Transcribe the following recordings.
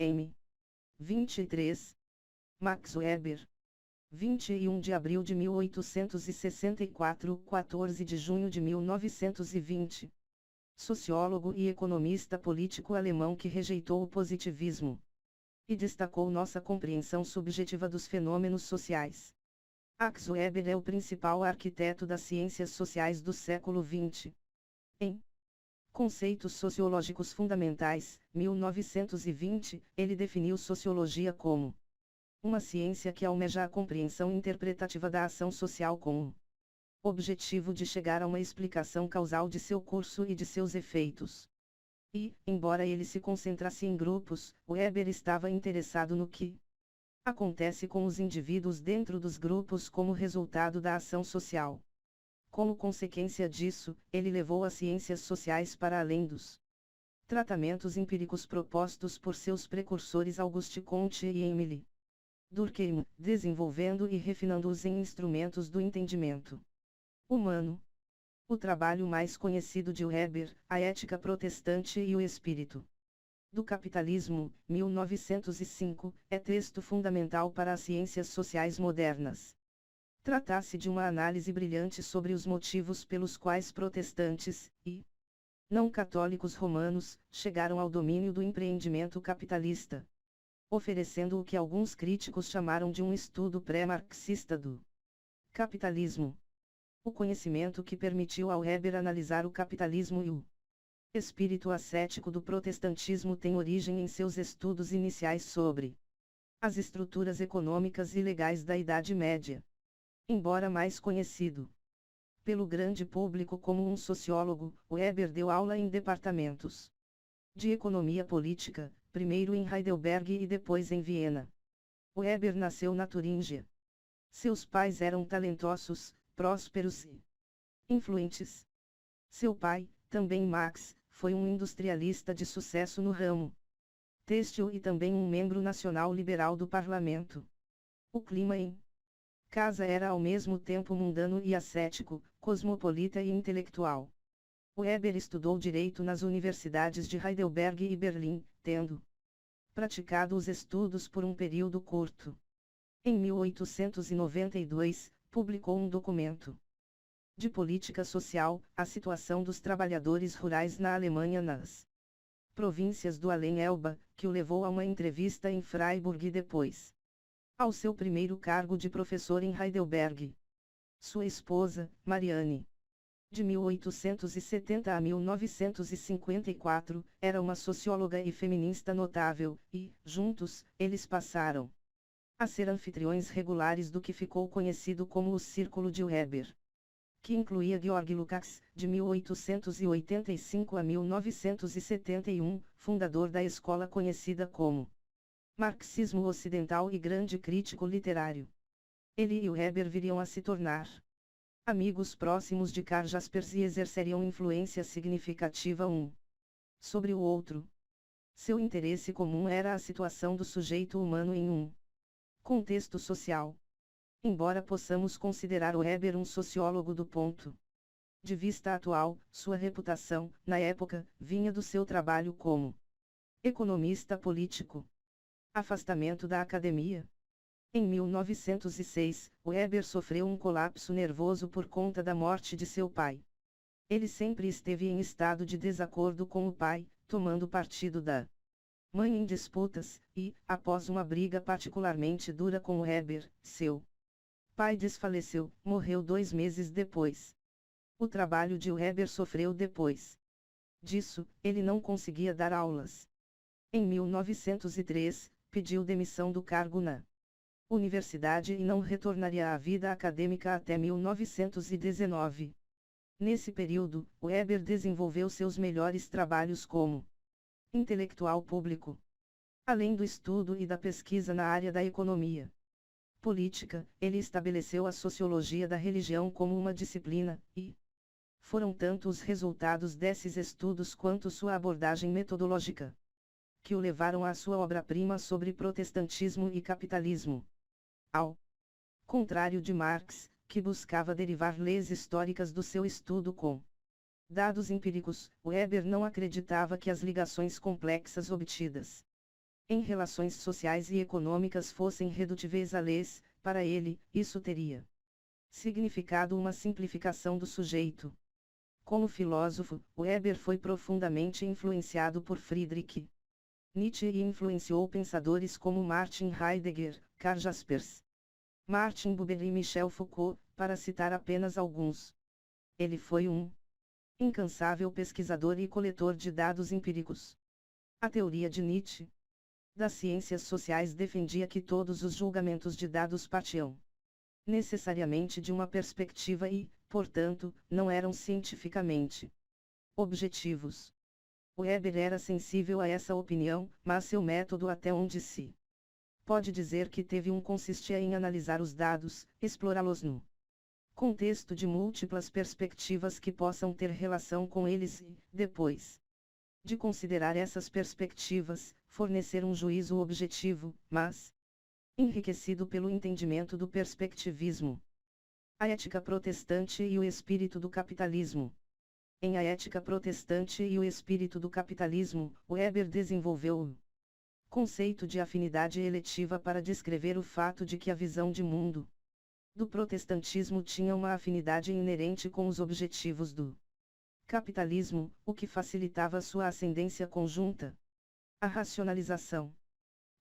Durkheim. 23. Max Weber. 21 de abril de 1864, 14 de junho de 1920. Sociólogo e economista político alemão que rejeitou o positivismo e destacou nossa compreensão subjetiva dos fenômenos sociais. Max Weber é o principal arquiteto das ciências sociais do século XX. Em Conceitos Sociológicos Fundamentais, 1920, ele definiu sociologia como uma ciência que almeja a compreensão interpretativa da ação social com o objetivo de chegar a uma explicação causal de seu curso e de seus efeitos. E, embora ele se concentrasse em grupos, Weber estava interessado no que acontece com os indivíduos dentro dos grupos como resultado da ação social. Como consequência disso, ele levou as ciências sociais para além dos tratamentos empíricos propostos por seus precursores Auguste Comte e Émile Durkheim, desenvolvendo e refinando-os em instrumentos do entendimento humano. O trabalho mais conhecido de Weber, A Ética Protestante e o Espírito do Capitalismo, 1905, é texto fundamental para as ciências sociais modernas. Trata-se de uma análise brilhante sobre os motivos pelos quais protestantes e não católicos romanos chegaram ao domínio do empreendimento capitalista, oferecendo o que alguns críticos chamaram de um estudo pré-marxista do capitalismo. O conhecimento que permitiu a Weber analisar o capitalismo e o espírito ascético do protestantismo tem origem em seus estudos iniciais sobre as estruturas econômicas e legais da Idade Média. Embora mais conhecido pelo grande público como um sociólogo, Weber deu aula em departamentos de economia política, primeiro em Heidelberg e depois em Viena. Weber nasceu na Turíngia. Seus pais eram talentosos, prósperos e influentes. Seu pai, também Max, foi um industrialista de sucesso no ramo têxtil e também um membro nacional liberal do parlamento. O clima em casa era ao mesmo tempo mundano e ascético, cosmopolita e intelectual. Weber estudou direito nas universidades de Heidelberg e Berlim, tendo praticado os estudos por um período curto. Em 1892, publicou um documento de política social, A Situação dos Trabalhadores Rurais na Alemanha nas províncias do Além-Elba, que o levou a uma entrevista em Freiburg e depois ao seu primeiro cargo de professor em Heidelberg. Sua esposa, Marianne, de 1870 a 1954, era uma socióloga e feminista notável, e, juntos, eles passaram a ser anfitriões regulares do que ficou conhecido como o Círculo de Weber, que incluía Georg Lukács, de 1885 a 1971, fundador da escola conhecida como Marxismo Ocidental e grande crítico literário. Ele e Weber viriam a se tornar amigos próximos de Karl Jaspers e exerceriam influência significativa um sobre o outro. Seu interesse comum era a situação do sujeito humano em um contexto social. Embora possamos considerar Weber um sociólogo do ponto de vista atual, sua reputação, na época, vinha do seu trabalho como economista político. Afastamento da academia. Em 1906, Weber sofreu um colapso nervoso por conta da morte de seu pai. Ele sempre esteve em estado de desacordo com o pai, tomando partido da mãe em disputas, e, após uma briga particularmente dura com Weber, seu pai desfaleceu, morreu 2 meses depois. O trabalho de Weber sofreu depois disso, ele não conseguia dar aulas. Em 1903, pediu demissão do cargo na universidade e não retornaria à vida acadêmica até 1919. Nesse período, Weber desenvolveu seus melhores trabalhos como intelectual público. Além do estudo e da pesquisa na área da economia política, ele estabeleceu a sociologia da religião como uma disciplina, e foram tanto os resultados desses estudos quanto sua abordagem metodológica que o levaram à sua obra-prima sobre protestantismo e capitalismo. Ao contrário de Marx, que buscava derivar leis históricas do seu estudo com dados empíricos, Weber não acreditava que as ligações complexas obtidas em relações sociais e econômicas fossem redutíveis a leis, para ele, isso teria significado uma simplificação do sujeito. Como filósofo, Weber foi profundamente influenciado por Friedrich Nietzsche e influenciou pensadores como Martin Heidegger, Karl Jaspers, Martin Buber e Michel Foucault, para citar apenas alguns. Ele foi um incansável pesquisador e coletor de dados empíricos. A teoria de Nietzsche das ciências sociais defendia que todos os julgamentos de dados partiam necessariamente de uma perspectiva e, portanto, não eram cientificamente objetivos. Weber era sensível a essa opinião, mas seu método até onde se pode dizer que teve consistia em analisar os dados, explorá-los no contexto de múltiplas perspectivas que possam ter relação com eles e, depois de considerar essas perspectivas, fornecer um juízo objetivo, mas enriquecido pelo entendimento do perspectivismo. A ética protestante e o espírito do capitalismo. Em A Ética Protestante e o Espírito do Capitalismo, Weber desenvolveu o conceito de afinidade eletiva para descrever o fato de que a visão de mundo do protestantismo tinha uma afinidade inerente com os objetivos do capitalismo, o que facilitava sua ascendência conjunta. A racionalização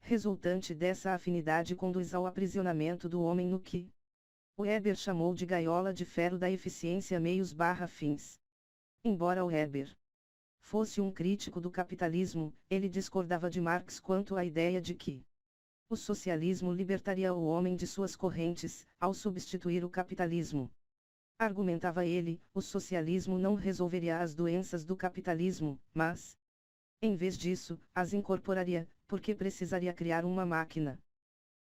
resultante dessa afinidade conduz ao aprisionamento do homem no que Weber chamou de gaiola de ferro da eficiência meios/fins. Embora Weber fosse um crítico do capitalismo, ele discordava de Marx quanto à ideia de que o socialismo libertaria o homem de suas correntes, ao substituir o capitalismo. Argumentava ele, o socialismo não resolveria as doenças do capitalismo, mas, em vez disso, as incorporaria, porque precisaria criar uma máquina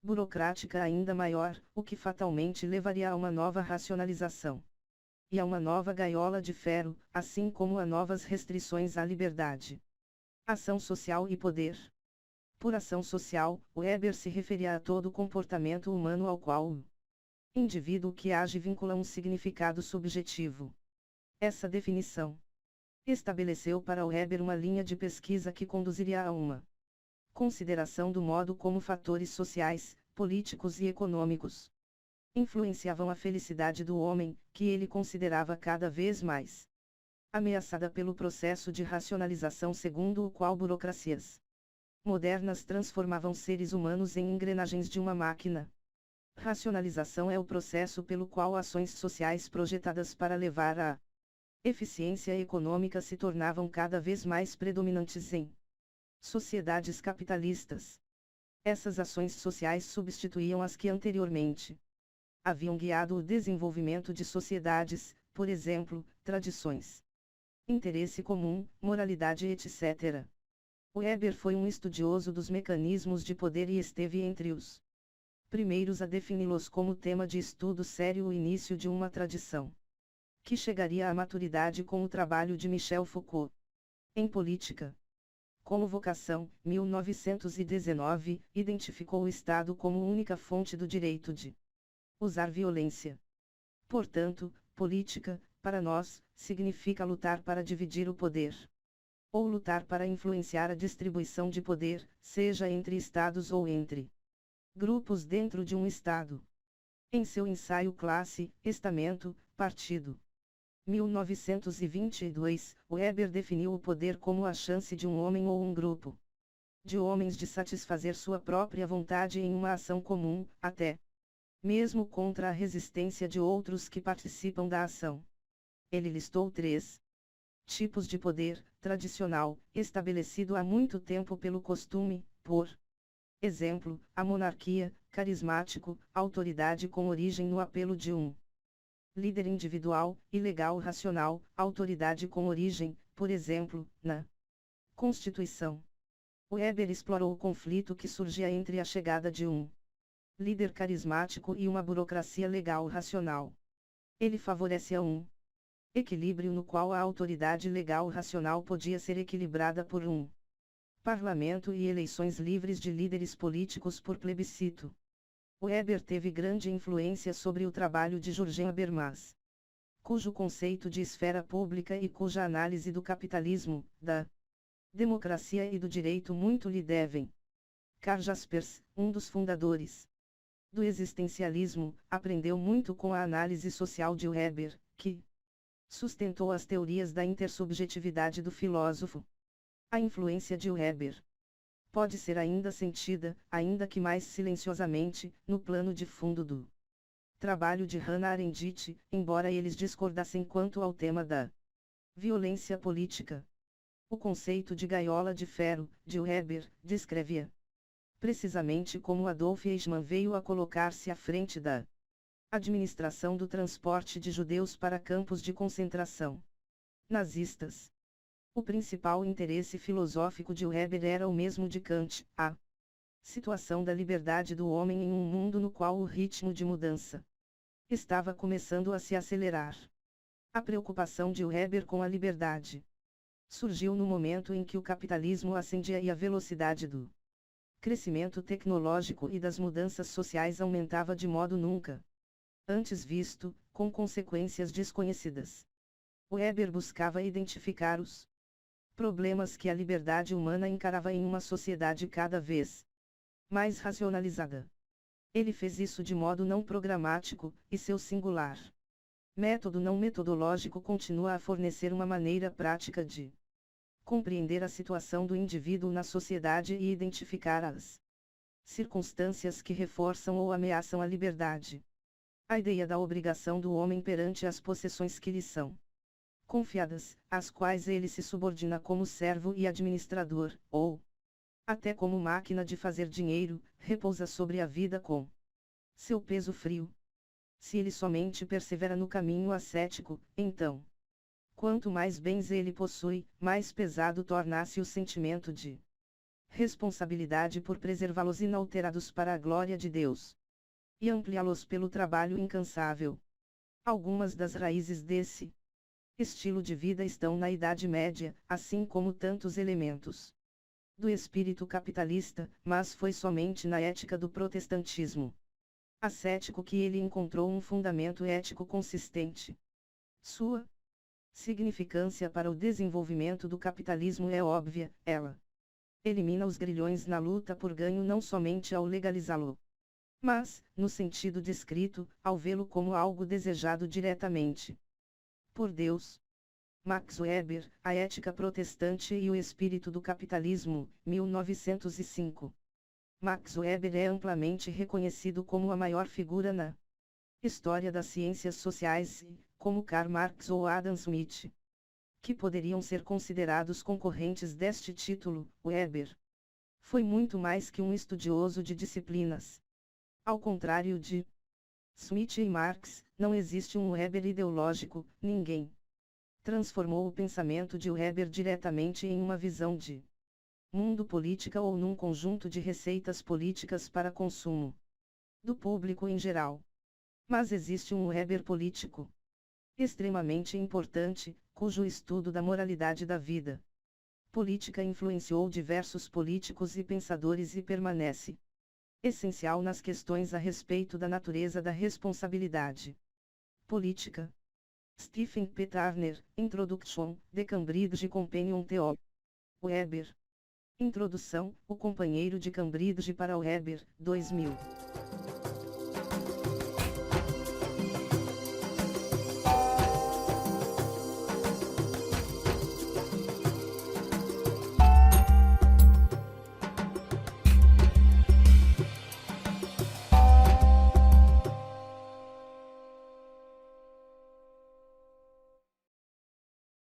burocrática ainda maior, o que fatalmente levaria a uma nova racionalização e a uma nova gaiola de ferro, assim como a novas restrições à liberdade. Ação social e poder. Por ação social, Weber se referia a todo comportamento humano ao qual o indivíduo que age vincula um significado subjetivo. Essa definição estabeleceu para Weber uma linha de pesquisa que conduziria a uma consideração do modo como fatores sociais, políticos e econômicos influenciavam a felicidade do homem, que ele considerava cada vez mais ameaçada pelo processo de racionalização segundo o qual burocracias modernas transformavam seres humanos em engrenagens de uma máquina. Racionalização é o processo pelo qual ações sociais projetadas para levar à eficiência econômica se tornavam cada vez mais predominantes em sociedades capitalistas. Essas ações sociais substituíam as que anteriormente haviam guiado o desenvolvimento de sociedades, por exemplo, tradições, interesse comum, moralidade etc. Weber foi um estudioso dos mecanismos de poder e esteve entre os primeiros a defini-los como tema de estudo sério o início de uma tradição que chegaria à maturidade com o trabalho de Michel Foucault. Em Política como Vocação, 1919, identificou o Estado como única fonte do direito de usar violência. Portanto, política, para nós, significa lutar para dividir o poder, ou lutar para influenciar a distribuição de poder, seja entre estados ou entre grupos dentro de um estado. Em seu ensaio Classe, Estamento, Partido, 1922, Weber definiu o poder como a chance de um homem ou um grupo de homens de satisfazer sua própria vontade em uma ação comum, até mesmo contra a resistência de outros que participam da ação. Ele listou 3 tipos de poder: tradicional, estabelecido há muito tempo pelo costume, por exemplo, a monarquia; carismático, autoridade com origem no apelo de um líder individual; e legal racional, autoridade com origem, por exemplo, na Constituição. Weber explorou o conflito que surgia entre a chegada de um líder carismático e uma burocracia legal racional. Ele favorecia um equilíbrio no qual a autoridade legal racional podia ser equilibrada por um parlamento e eleições livres de líderes políticos por plebiscito. Weber teve grande influência sobre o trabalho de Jürgen Habermas, cujo conceito de esfera pública e cuja análise do capitalismo, da democracia e do direito muito lhe devem. Karl Jaspers, um dos fundadores do existencialismo, aprendeu muito com a análise social de Weber, que sustentou as teorias da intersubjetividade do filósofo. A influência de Weber pode ser ainda sentida, ainda que mais silenciosamente, no plano de fundo do trabalho de Hannah Arendt, embora eles discordassem quanto ao tema da violência política. O conceito de gaiola de ferro, de Weber, descreve-a precisamente como Adolf Eichmann veio a colocar-se à frente da administração do transporte de judeus para campos de concentração nazistas. O principal interesse filosófico de Weber era o mesmo de Kant, a situação da liberdade do homem em um mundo no qual o ritmo de mudança estava começando a se acelerar. A preocupação de Weber com a liberdade surgiu no momento em que o capitalismo ascendia e a velocidade do crescimento tecnológico e das mudanças sociais aumentava de modo nunca antes visto, com consequências desconhecidas. Weber buscava identificar os problemas que a liberdade humana encarava em uma sociedade cada vez mais racionalizada. Ele fez isso de modo não programático, e seu singular método não metodológico continua a fornecer uma maneira prática de compreender a situação do indivíduo na sociedade e identificar as circunstâncias que reforçam ou ameaçam a liberdade. A ideia da obrigação do homem perante as possessões que lhe são confiadas, às quais ele se subordina como servo e administrador, ou até como máquina de fazer dinheiro, repousa sobre a vida com seu peso frio. Se ele somente persevera no caminho ascético, então, quanto mais bens ele possui, mais pesado torna-se o sentimento de responsabilidade por preservá-los inalterados para a glória de Deus e ampliá-los pelo trabalho incansável. Algumas das raízes desse estilo de vida estão na Idade Média, assim como tantos elementos do espírito capitalista, mas foi somente na ética do protestantismo ascético que ele encontrou um fundamento ético consistente. Sua significância para o desenvolvimento do capitalismo é óbvia, ela elimina os grilhões na luta por ganho não somente ao legalizá-lo, mas, no sentido descrito, ao vê-lo como algo desejado diretamente por Deus. Max Weber, A Ética Protestante e o Espírito do Capitalismo, 1905. Max Weber é amplamente reconhecido como a maior figura na história das ciências sociais, como Karl Marx ou Adam Smith, que poderiam ser considerados concorrentes deste título. Weber foi muito mais que um estudioso de disciplinas. Ao contrário de Smith e Marx, não existe um Weber ideológico. Ninguém transformou o pensamento de Weber diretamente em uma visão de mundo política ou num conjunto de receitas políticas para consumo do público em geral. Mas existe um Weber político extremamente importante, cujo estudo da moralidade da vida política influenciou diversos políticos e pensadores e permanece essencial nas questões a respeito da natureza da responsabilidade política. Stephen P. Turner, Introduction, The Cambridge Companion to Weber. Introdução, O Companheiro de Cambridge para Weber, 2000.